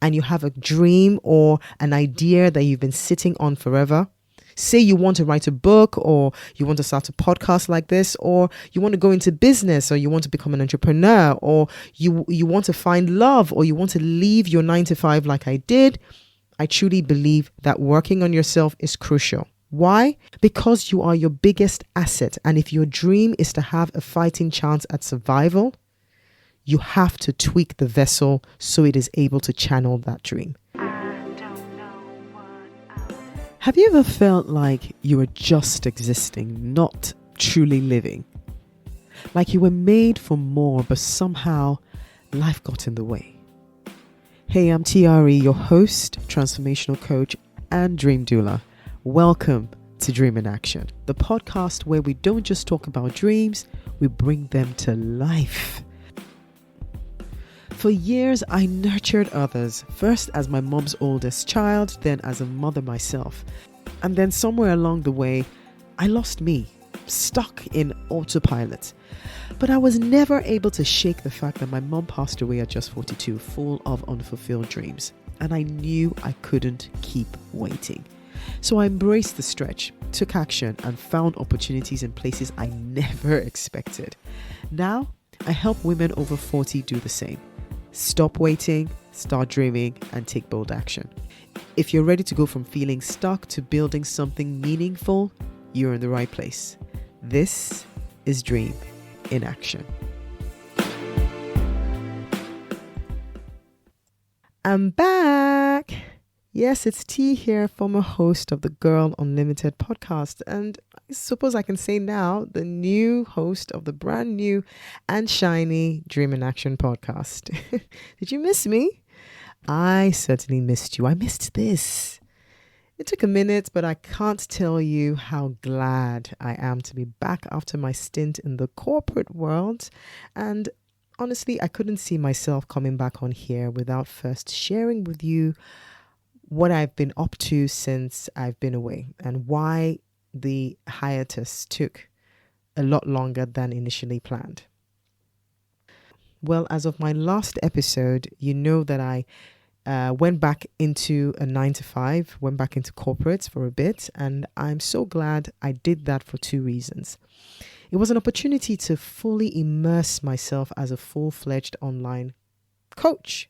and you have a dream or an idea that you've been sitting on forever. Say you want to write a book, or you want to start a podcast like this, or you want to go into business, or you want to become an entrepreneur, or you want to find love, or you want to leave your 9 to 5 like I did. I truly believe that working on yourself is crucial. Why? Because you are your biggest asset. And if your dream is to have a fighting chance at survival, you have to tweak the vessel so it is able to channel that dream. Have you ever felt like you were just existing, not truly living? Like you were made for more, but somehow life got in the way? Hey, I'm Tee Ari, your host, transformational coach, and Dream Doula. Welcome to Dream in Action, the podcast where we don't just talk about dreams, we bring them to life. For years, I nurtured others, first as my mom's oldest child, then as a mother myself. And then somewhere along the way, I lost me, stuck in autopilot. But I was never able to shake the fact that my mom passed away at just 42, full of unfulfilled dreams. And I knew I couldn't keep waiting. So I embraced the stretch, took action, and found opportunities in places I never expected. Now, I help women over 40 do the same. Stop waiting, start dreaming, and take bold action. If you're ready to go from feeling stuck to building something meaningful, you're in the right place. This is Dream in Action. I'm back. Yes, it's T here, former host of the Girl Unlimited podcast. And I suppose I can say now, the new host of the brand new and shiny Dream in Action podcast. Did you miss me? I certainly missed you. I missed this. It took a minute, but I can't tell you how glad I am to be back after my stint in the corporate world. And honestly, I couldn't see myself coming back on here without first sharing with you what I've been up to since I've been away and why the hiatus took a lot longer than initially planned. Well, as of my last episode, you know that I went back into a 9 to 5, went back into corporates for a bit, and I'm so glad I did that for 2 reasons. It was an opportunity to fully immerse myself as a full-fledged online coach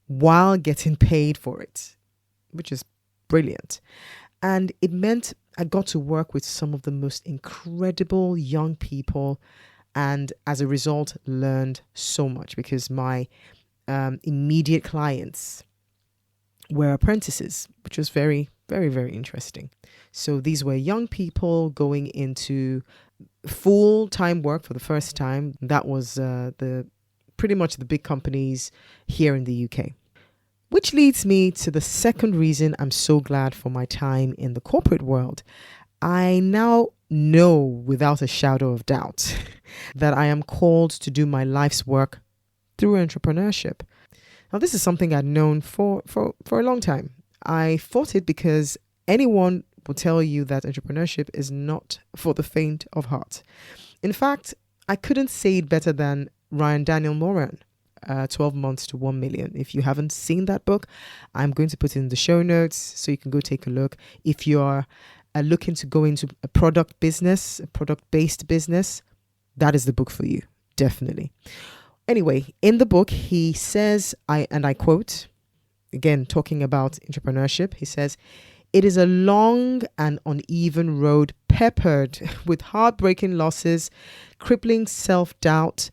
while getting paid for it, which is brilliant. And it meant I got to work with some of the most incredible young people, and as a result, learned so much because my immediate clients were apprentices, which was very, very, very interesting. So these were young people going into full-time work for the first time. That was pretty much the big companies here in the UK. Which leads me to the second reason I'm so glad for my time in the corporate world. I now know without a shadow of doubt that I am called to do my life's work through entrepreneurship. Now, this is something I'd known for a long time. I fought it because anyone will tell you that entrepreneurship is not for the faint of heart. In fact, I couldn't say it better than Ryan Daniel Moran. 12 months to 1 million. If you haven't seen that book, I'm going to put it in the show notes so you can go take a look. If you're looking to go into a product business, a product-based business, that is the book for you, definitely. Anyway, in the book, he says, I quote, again, talking about entrepreneurship, he says, "It is a long and uneven road peppered with heartbreaking losses, crippling self-doubt,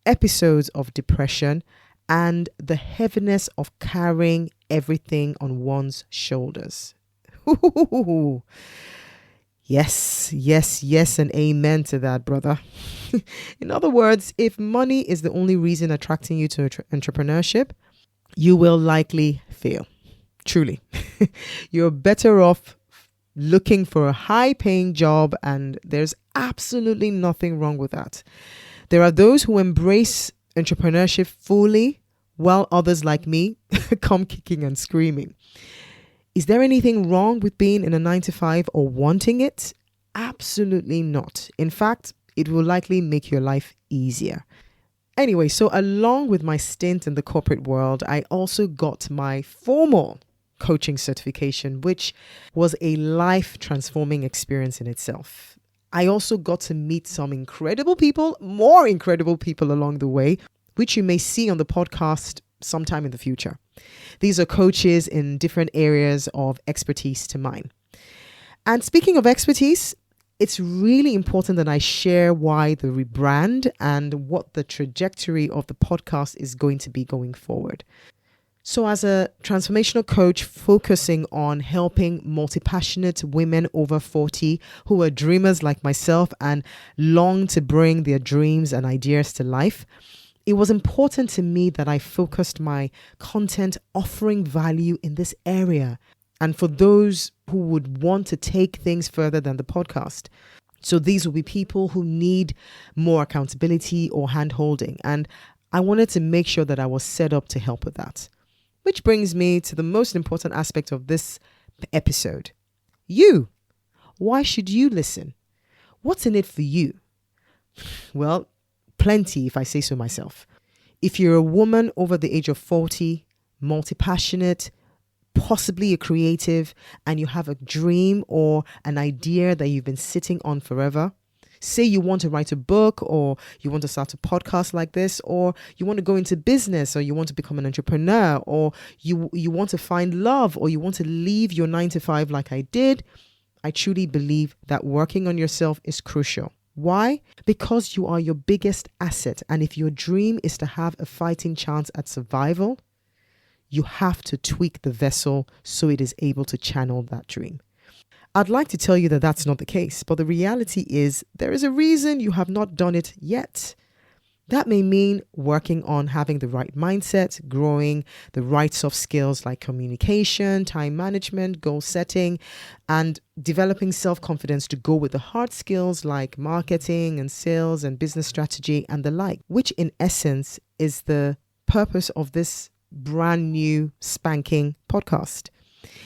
episodes of depression, and the heaviness of carrying everything on one's shoulders." Yes, yes, yes, and amen to that, brother. In other words, if money is the only reason attracting you to entrepreneurship, you will likely fail. Truly. You're better off looking for a high-paying job, and there's absolutely nothing wrong with that. There are those who embrace entrepreneurship fully, while others like me come kicking and screaming. Is there anything wrong with being in a 9 to 5 or wanting it? Absolutely not. In fact, it will likely make your life easier. Anyway, so along with my stint in the corporate world, I also got my formal coaching certification, which was a life transforming experience in itself. I also got to meet some incredible people, more incredible people along the way, which you may see on the podcast sometime in the future. These are coaches in different areas of expertise to mine. And speaking of expertise, it's really important that I share why the rebrand and what the trajectory of the podcast is going to be going forward. So as a transformational coach focusing on helping multi-passionate women over 40 who are dreamers like myself and long to bring their dreams and ideas to life, it was important to me that I focused my content offering value in this area, and for those who would want to take things further than the podcast. So these will be people who need more accountability or hand-holding. And I wanted to make sure that I was set up to help with that. Which brings me to the most important aspect of this episode. You. Why should you listen? What's in it for you? Well, plenty if I say so myself. If you're a woman over the age of 40, multi-passionate, possibly a creative, and you have a dream or an idea that you've been sitting on forever, say you want to write a book, or you want to start a podcast like this, or you want to go into business, or you want to become an entrepreneur, or you want to find love, or you want to leave your 9-to-5 like I did, I truly believe that working on yourself is crucial. Why? Because you are your biggest asset. And if your dream is to have a fighting chance at survival, you have to tweak the vessel so it is able to channel that dream. I'd like to tell you that that's not the case, but the reality is there is a reason you have not done it yet. That may mean working on having the right mindset, growing the right soft skills like communication, time management, goal setting, and developing self-confidence to go with the hard skills like marketing and sales and business strategy and the like, which in essence is the purpose of this brand new spanking podcast.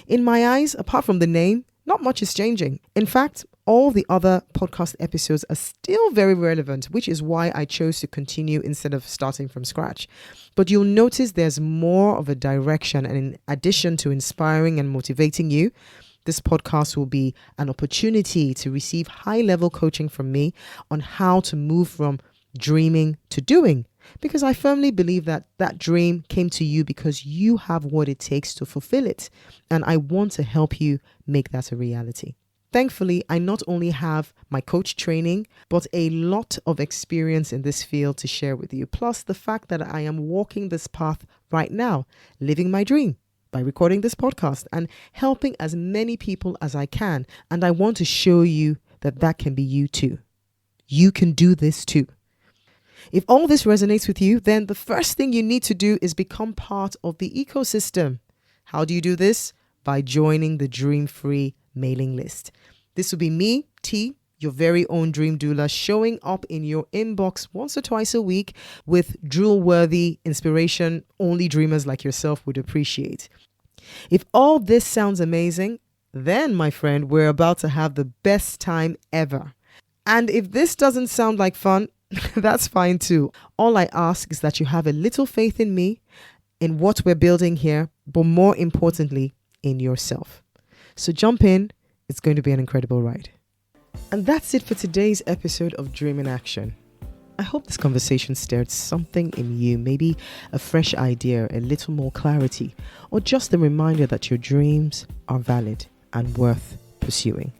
In my eyes, apart from the name, not much is changing. In fact, all the other podcast episodes are still very relevant, which is why I chose to continue instead of starting from scratch. But you'll notice there's more of a direction, and in addition to inspiring and motivating you, this podcast will be an opportunity to receive high-level coaching from me on how to move from dreaming to doing. Because I firmly believe that that dream came to you because you have what it takes to fulfill it. And I want to help you make that a reality. Thankfully, I not only have my coach training, but a lot of experience in this field to share with you. Plus the fact that I am walking this path right now, living my dream by recording this podcast and helping as many people as I can. And I want to show you that that can be you too. You can do this too. If all this resonates with you, then the first thing you need to do is become part of the ecosystem. How do you do this? By joining the Dream Free mailing list. This will be me, T, your very own Dream Doula, showing up in your inbox once or twice a week with drool-worthy inspiration only dreamers like yourself would appreciate. If all this sounds amazing, then, my friend, we're about to have the best time ever. And if this doesn't sound like fun, that's fine too. All I ask is that you have a little faith in me, in what we're building here, but more importantly, in yourself. So jump in. It's going to be an incredible ride. And that's it for today's episode of Dream in Action. I hope this conversation stirred something in you, maybe a fresh idea, a little more clarity, or just a reminder that your dreams are valid and worth pursuing.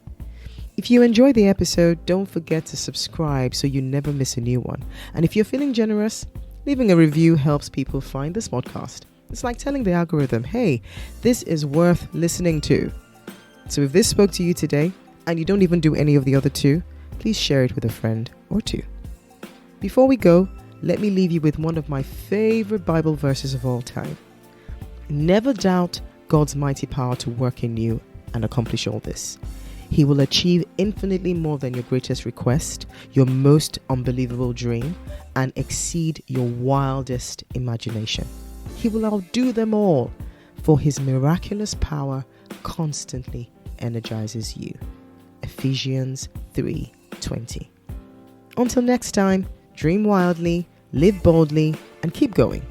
If you enjoyed the episode, don't forget to subscribe so you never miss a new one. And if you're feeling generous, leaving a review helps people find this podcast. It's like telling the algorithm, hey, this is worth listening to. So if this spoke to you today, and you don't even do any of the other two, please share it with a friend or two. Before we go, let me leave you with one of my favorite Bible verses of all time. Never doubt God's mighty power to work in you and accomplish all this. He will achieve infinitely more than your greatest request, your most unbelievable dream, and exceed your wildest imagination. He will outdo them all, for his miraculous power constantly energizes you. Ephesians 3:20. Until next time, dream wildly, live boldly, and keep going.